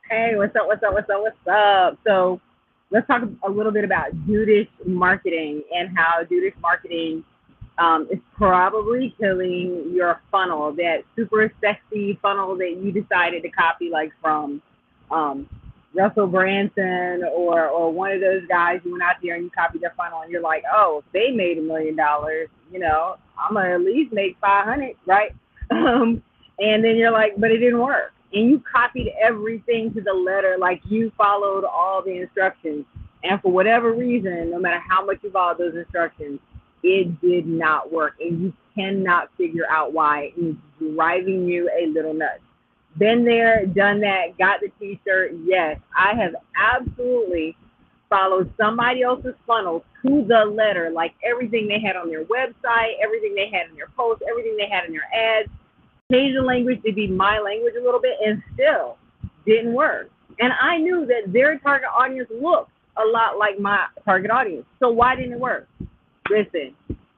Hey, what's up? What's up? What's up? What's up? So let's talk a little bit about dudish marketing and how dudish marketing is probably killing your funnel, that super sexy funnel that you decided to copy, like from um, Russell Branson or one of those guys. You went out there and you copied their funnel, and you're like, oh, if they made $1 million, I'm gonna at least make 500, right? And then you're like, but it didn't work. And you copied everything to the letter, like you followed all the instructions. And for whatever reason, no matter how much you followed those instructions, it did not work. And you cannot figure out why. It's driving you a little nuts. Been there, done that, got the t-shirt. Yes, I have absolutely followed somebody else's funnel to the letter, like everything they had on their website, everything they had in their posts, everything they had in their ads. Change the language to be my language a little bit, and still didn't work. And I knew that their target audience looked a lot like my target audience. So why didn't it work? Listen,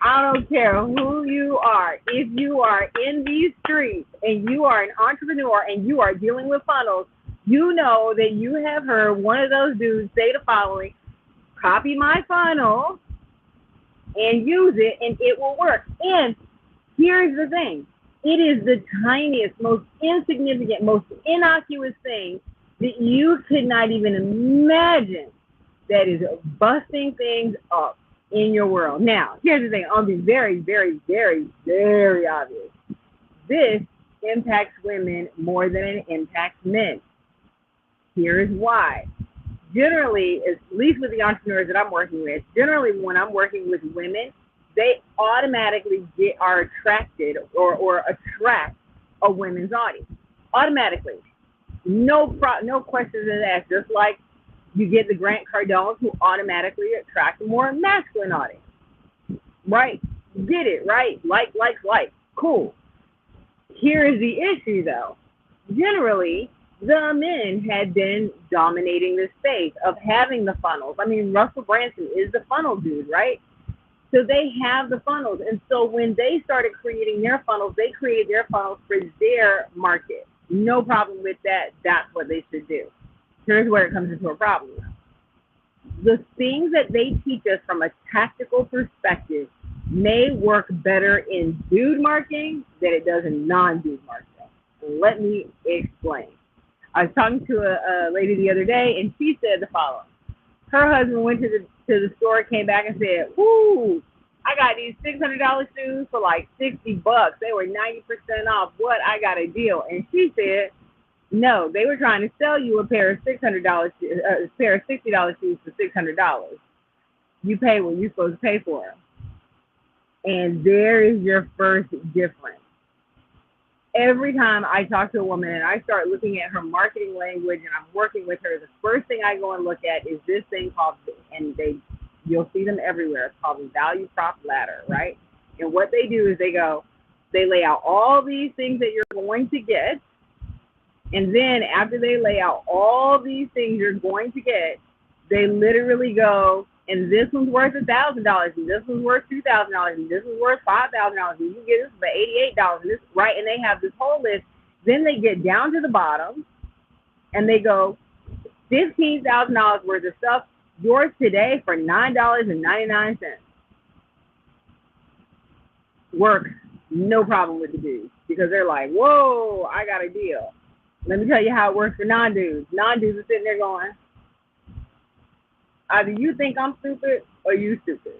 I don't care who you are. If you are in these streets and you are an entrepreneur and you are dealing with funnels, you know that you have heard one of those dudes say the following: copy my funnel and use it, and it will work. And here's the thing. It is the tiniest, most insignificant, most innocuous thing that you could not even imagine that is busting things up in your world. Now, here's the thing. I'll be very, very, very, very obvious. This impacts women more than it impacts men. Here's why. Generally, at least with the entrepreneurs that I'm working with, generally when I'm working with women, they automatically are attracted or attract a women's audience. Automatically. No questions asked. Just like you get the Grant Cardones who automatically attract a more masculine audience. Right? Get it, right? Like. Cool. Here is the issue, though. Generally, the men had been dominating this space of having the funnels. I mean, Russell Branson is the funnel dude, right? So they have the funnels. And so when they started creating their funnels, they created their funnels for their market. No problem with that. That's what they should do. Here's where it comes into a problem. The things that they teach us from a tactical perspective may work better in dude marketing than it does in non-dude marketing. Let me explain. I was talking to a lady the other day, and she said the following. Her husband went to the store, came back and said, "Woo, I got these $600 shoes for like $60. They were 90% off. What? I got a deal." And she said, "No, they were trying to sell you a pair of $600, a pair of $60 shoes for $600. You pay what you're supposed to pay for them." And there is your first difference. Every time I talk to a woman and I start looking at her marketing language and I'm working with her, the first thing I go and look at is this thing called, and you'll see them everywhere, it's called the value prop ladder, right? And what they do is they lay out all these things that you're going to get, and then after they lay out all these things you're going to get, they literally go, and this one's worth $1,000, and this one's worth $2,000, and this one's worth $5,000, and you get this for $88, and this, right? And they have this whole list. Then they get down to the bottom, and they go, $15,000 worth of stuff, yours today for $9.99. Works, no problem with the dudes, because they're like, whoa, I got a deal. Let me tell you how it works for non-dudes. Non-dudes are sitting there going, either you think I'm stupid or you stupid.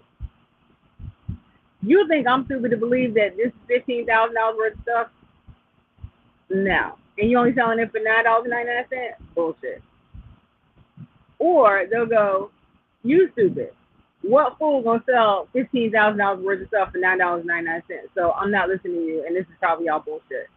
You think I'm stupid to believe that this is $15,000 worth of stuff? No. And you're only selling it for $9.99? Bullshit. Or they'll go, you stupid. What fool gonna sell $15,000 worth of stuff for $9.99? So I'm not listening to you, and this is probably all bullshit.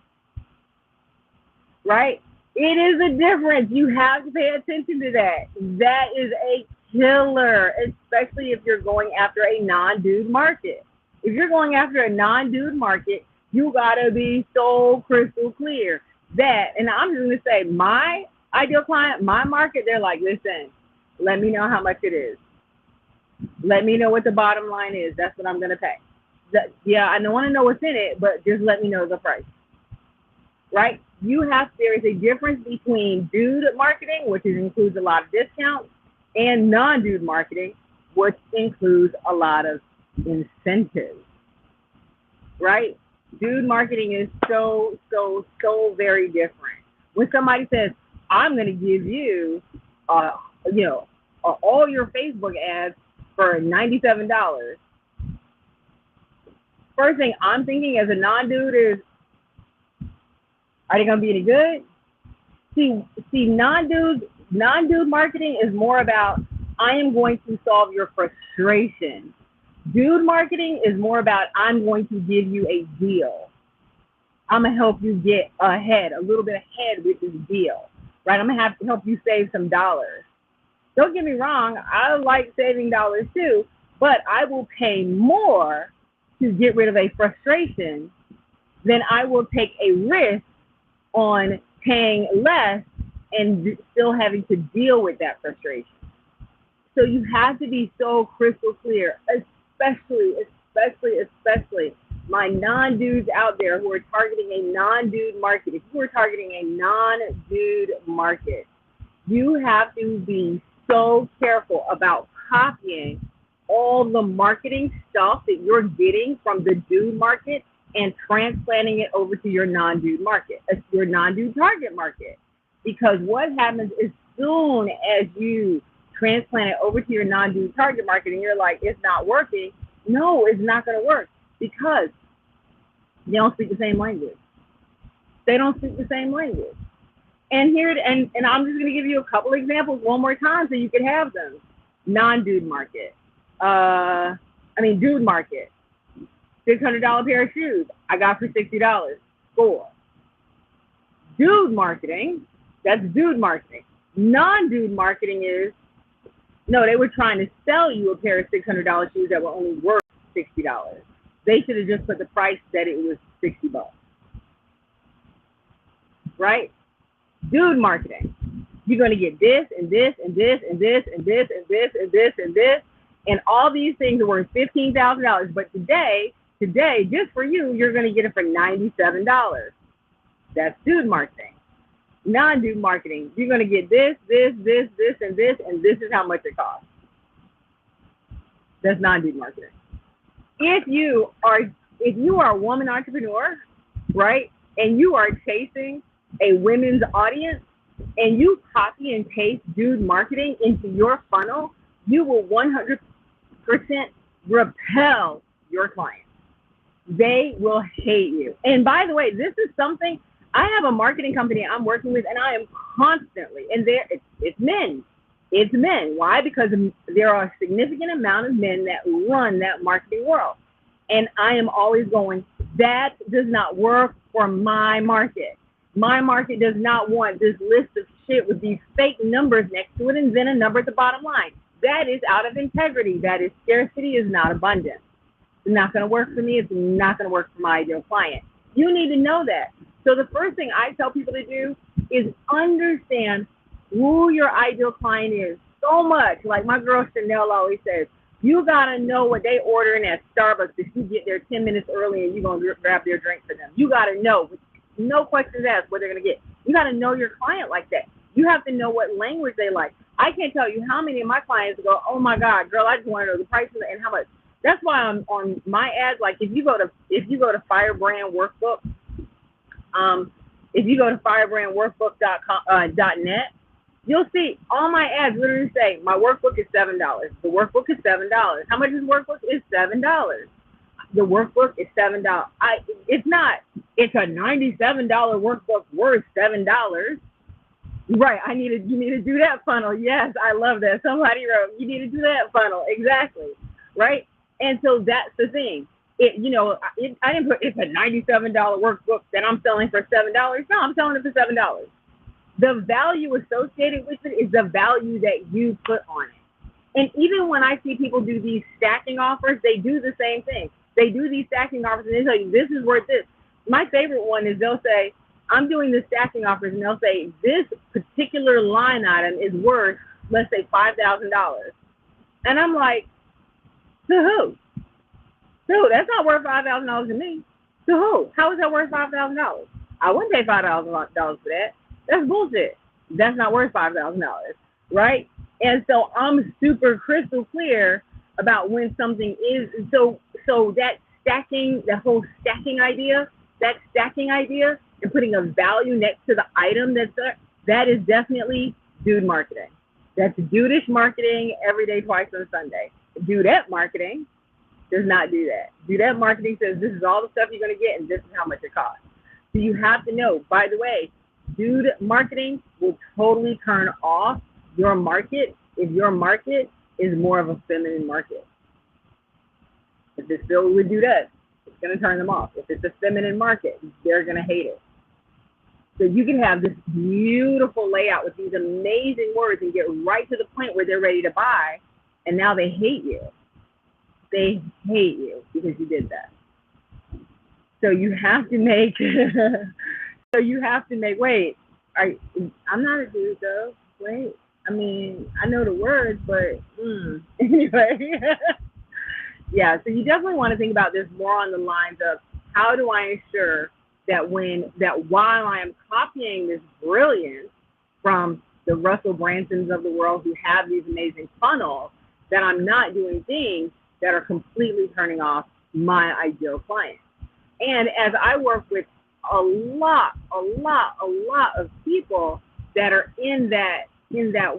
Right? It is a difference. You have to pay attention to that. That is a killer, especially if you're going after a non-dude market. If you're going after a non-dude market, you gotta be so crystal clear that, and I'm just gonna say, my ideal client, my market, they're like, listen, let me know how much it is. Let me know what the bottom line is. That's what I'm going to pay. Yeah, I don't want to know what's in it, but just let me know the price, right? There is a difference between dude marketing, which includes a lot of discounts, and non-dude marketing, which includes a lot of incentives, right? Dude marketing is so very different. When somebody says, I'm going to give you, you know, all your Facebook ads for $97, first thing I'm thinking as a non-dude is, are they going to be any good? See, non-dude marketing is more about, I am going to solve your frustration. Dude marketing is more about, I'm going to give you a deal. I'm going to help you get ahead, a little bit ahead with this deal, right? I'm going to have to help you save some dollars. Don't get me wrong, I like saving dollars too, but I will pay more to get rid of a frustration than I will take a risk on paying less and still having to deal with that frustration. So you have to be so crystal clear, especially my non-dudes out there who are targeting a non-dude market. If you are targeting a non-dude market, you have to be so careful about copying all the marketing stuff that you're getting from the dude market and transplanting it over to your non-dude market, your non-dude target market. Because what happens as soon as you transplant it over to your non-dude target market and you're like, it's not working, no, it's not going to work because they don't speak the same language. They don't speak the same language. And I'm just going to give you a couple examples one more time so you can have them. Non-dude market. Dude market. $600 pair of shoes I got for $60. Score. Dude marketing, that's dude marketing. Non-dude marketing is, no, they were trying to sell you a pair of $600 shoes that were only worth $60. They should have just put the price that it was $60. Right? Dude marketing. You're going to get this and this and this and this and this and this and this and this. And all these things are worth $15,000. But today, just for you, you're going to get it for $97. That's dude marketing. Non-dude marketing. You're going to get this, and this is how much it costs. That's non-dude marketing. If you are a woman entrepreneur, right, and you are chasing a women's audience, and you copy and paste dude marketing into your funnel, you will 100% repel your clients. They will hate you. And by the way, this is something, I have a marketing company I'm working with, and I am constantly, and it's men. It's men. Why? Because there are a significant amount of men that run that marketing world. And I am always going, that does not work for my market. My market does not want this list of shit with these fake numbers next to it and then a number at the bottom line. That is out of integrity. That is scarcity is not abundance. It's not going to work for me. It's not going to work for my ideal client. You need to know that. So the first thing I tell people to do is understand who your ideal client is so much. Like my girl Chanel always says, you got to know what they ordering at Starbucks if you get there 10 minutes early and you're going to grab their drink for them. You got to know, no questions asked, what they're going to get. You got to know your client like that. You have to know what language they like. I can't tell you how many of my clients go, oh my God, girl, I just want to know the price and how much. That's why I'm on my ads. Like if you go to Firebrand Workbook, if you go to firebrandworkbook.net, you'll see all my ads literally say, my workbook is $7. The workbook is $7. How much is the workbook? It's $7. The workbook is $7. It's a $97 workbook worth $7. Right, you need to do that funnel. Yes, I love that. Somebody wrote, you need to do that funnel. Exactly. Right? And so that's the thing. I didn't put, it's a $97 workbook that I'm selling for $7. No, I'm selling it for $7. The value associated with it is the value that you put on it. And even when I see people do these stacking offers, they do the same thing. They do these stacking offers and they tell you, this is worth this. My favorite one is they'll say, I'm doing the stacking offers, and they'll say, this particular line item is worth, let's say, $5,000. And I'm like, To who? To who? That's not worth $5,000 to me. To who? How is that worth $5,000? I wouldn't pay $5,000 for that. That's bullshit. That's not worth $5,000, right? And so I'm super crystal clear about when something is. So that stacking, the whole stacking idea, and putting a value next to the item that's there, that is definitely dude marketing. That's dudeish marketing every day, twice on Sunday. Dudette marketing does not do that. Dudette marketing says this is all the stuff you're going to get and this is how much it costs. So you have to know, by the way, dude marketing will totally turn off your market if your market is more of a feminine market. If it's filled with dudettes, it's going to turn them off. If it's a feminine market, they're going to hate it. So you can have this beautiful layout with these amazing words and get right to the point where they're ready to buy, and now they hate you. They hate you because you did that. So you have to make, wait, I'm not a dude though. Wait, I mean, I know the words, but anyway. Yeah, so you definitely want to think about this more on the lines of how do I ensure that while I am copying this brilliance from the Russell Bransons of the world who have these amazing funnels, that I'm not doing things that are completely turning off my ideal client. And as I work with a lot of people that are in that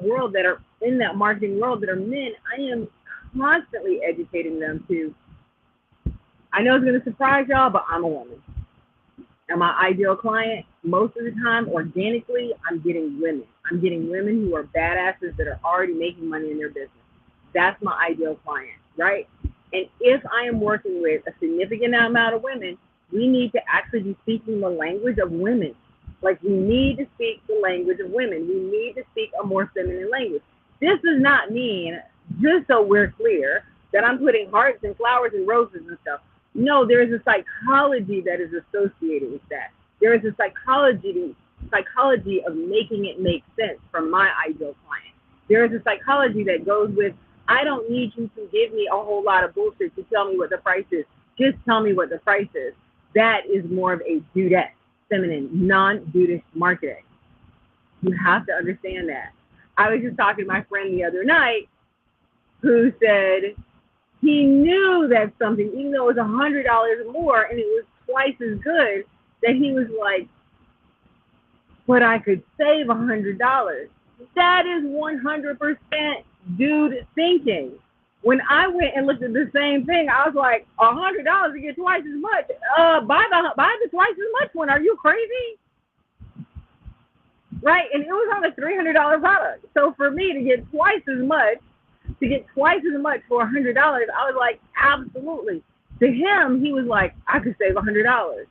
world, that are in that marketing world, that are men, I am constantly educating them to, I know it's going to surprise y'all, but I'm a woman. And my ideal client, most of the time, organically, I'm getting women. I'm getting women who are badasses that are already making money in their business. That's my ideal client, right? And if I am working with a significant amount of women, we need to actually be speaking the language of women. Like, we need to speak the language of women. We need to speak a more feminine language. This does not mean, just so we're clear, that I'm putting hearts and flowers and roses and stuff. No, there is a psychology that is associated with that. There is a psychology of making it make sense for my ideal client. There is a psychology that goes with, I don't need you to give me a whole lot of bullshit to tell me what the price is. Just tell me what the price is. That is more of a dudette, feminine, non-dudish marketing. You have to understand that. I was just talking to my friend the other night who said he knew that something, even though it was $100 more and it was twice as good, that he was like, but I could save $100. That is 100% dude thinking. When I went and looked at the same thing, I was like, $100 to get twice as much. Buy the twice as much one. Are you crazy? Right? And it was on a $300 product. So for me to get twice as much for $100, I was like, absolutely. To him, he was like, I could save $100.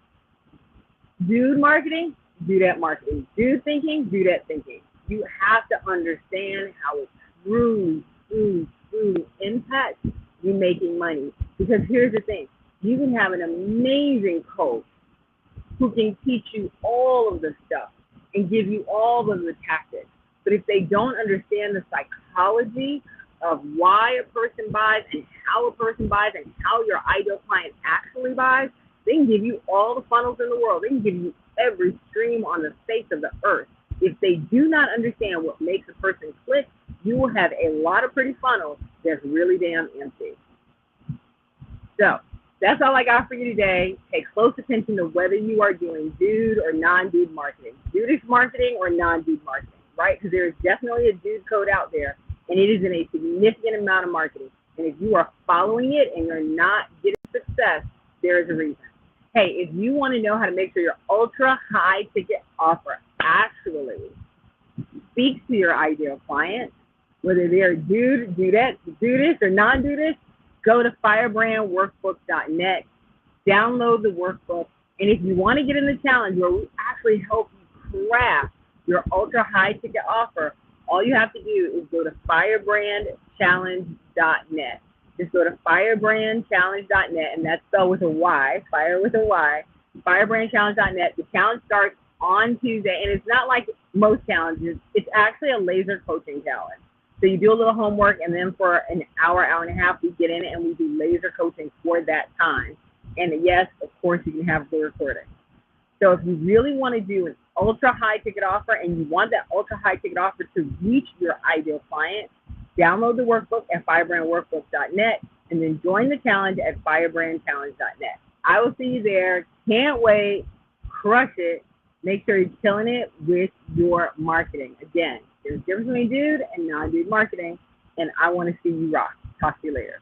Dude marketing, do that marketing. Dude thinking, do that thinking. You have to understand how it truly impacts you making money. Because here's the thing, you can have an amazing coach who can teach you all of the stuff and give you all of the tactics. But if they don't understand the psychology of why a person buys and how a person buys and how your ideal client actually buys, they can give you all the funnels in the world. They can give you every stream on the face of the earth. If they do not understand what makes a person click, you will have a lot of pretty funnels that's really damn empty. So that's all I got for you today. Pay close attention to whether you are doing dude or non-dude marketing, dudish marketing or non-dude marketing, right? Because there is definitely a dude code out there, and it is in a significant amount of marketing. And if you are following it and you're not getting success, there is a reason. Hey, if you want to know how to make sure your ultra high ticket offer actually speaks to your ideal client, whether they're dudish or non-dudish, go to firebrandworkbook.net, download the workbook, and if you want to get in the challenge where we actually help you craft your ultra high ticket offer, all you have to do is go to firebrandchallenge.net. Just go to firebrandchallenge.net, and that's spelled with a Y, fire with a Y, firebrandchallenge.net. The challenge starts on Tuesday, and it's not like most challenges. It's actually a laser coaching challenge. So you do a little homework, and then for an hour, hour and a half, we get in it and we do laser coaching for that time. And yes, of course, you can have the recording. So if you really want to do an ultra high ticket offer and you want that ultra high ticket offer to reach your ideal client, download the workbook at firebrandworkbook.net and then join the challenge at firebrandchallenge.net. I will see you there. Can't wait. Crush it. Make sure you're killing it with your marketing. Again, there's a difference between dude and non-dude marketing, and I want to see you rock. Talk to you later.